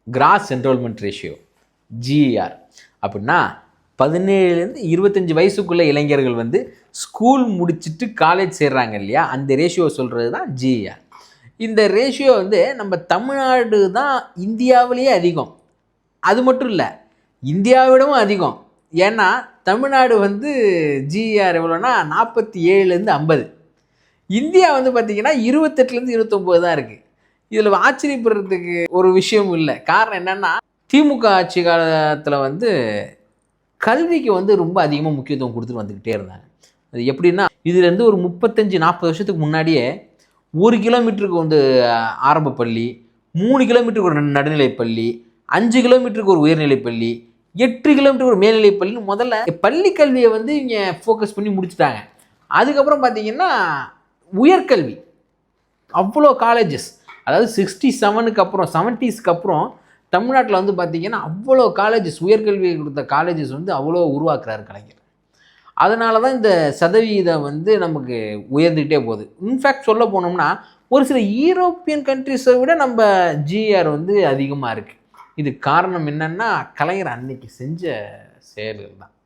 Cross enrolment ratio, GR. அப்படின்னா 17லேருந்து 25 வயசுக்குள்ள இளைஞர்கள் வந்து ஸ்கூல் முடிச்சுட்டு காலேஜ் சேர்றாங்க இல்லையா, அந்த ரேஷியோ சொல்கிறது தான் ஜிஆர். இந்த ரேஷியோ வந்து நம்ம தமிழ்நாடு தான் இந்தியாவிலேயே அதிகம். அது மட்டும் இல்லை, இந்தியாவிடவும் அதிகம். ஏன்னா தமிழ்நாடு வந்து ஜிஆர் எவ்வளோனா 47லேருந்து 50. இந்தியா வந்து பார்த்திங்கன்னா 28லேருந்து 29 தான் இருக்குது. இதில் ஆச்சரியப்படுறதுக்கு ஒரு விஷயம் இல்லை. காரணம் என்னென்னா, திமுக ஆட்சி காலத்தில் வந்து கல்விக்கு வந்து ரொம்ப அதிகமாக முக்கியத்துவம் கொடுத்துட்டு வந்துக்கிட்டே இருந்தாங்க. அது எப்படின்னா, இதுலேருந்து ஒரு 35-40 வருஷத்துக்கு முன்னாடியே 1 கிலோமீட்டருக்கு வந்து ஆரம்ப பள்ளி, 3 கிலோமீட்டருக்கு ஒரு நடுநிலைப்பள்ளி, 5 கிலோமீட்டருக்கு ஒரு உயர்நிலைப்பள்ளி, 8 கிலோமீட்டருக்கு ஒரு மேல்நிலைப்பள்ளின்னு முதல்ல பள்ளி கல்வியை வந்து இங்கே ஃபோக்கஸ் பண்ணி முடிச்சுட்டாங்க. அதுக்கப்புறம் பார்த்திங்கன்னா உயர்கல்வி அவ்வளோ காலேஜஸ், அதாவது 67க்கு அப்புறம் 70ஸ்க்கு அப்புறம் தமிழ்நாட்டில் வந்து பார்த்திங்கன்னா அவ்வளோ காலேஜஸ், உயர்கல்வி கொடுத்த காலேஜஸ் வந்து அவ்வளோ உருவாக்குறாரு கலைஞர். அதனால தான் இந்த சதவீதம் வந்து நமக்கு உயர்ந்துக்கிட்டே போகுது. இன்ஃபேக்ட் சொல்ல போனோம்னா ஒரு சில யூரோப்பியன் கண்ட்ரிஸை விட நம்ம ஜிஆர் வந்து அதிகமாக இருக்குது. இது காரணம் என்னென்னா கலைஞர் அன்னைக்கு செஞ்ச செயல்கள் தான்.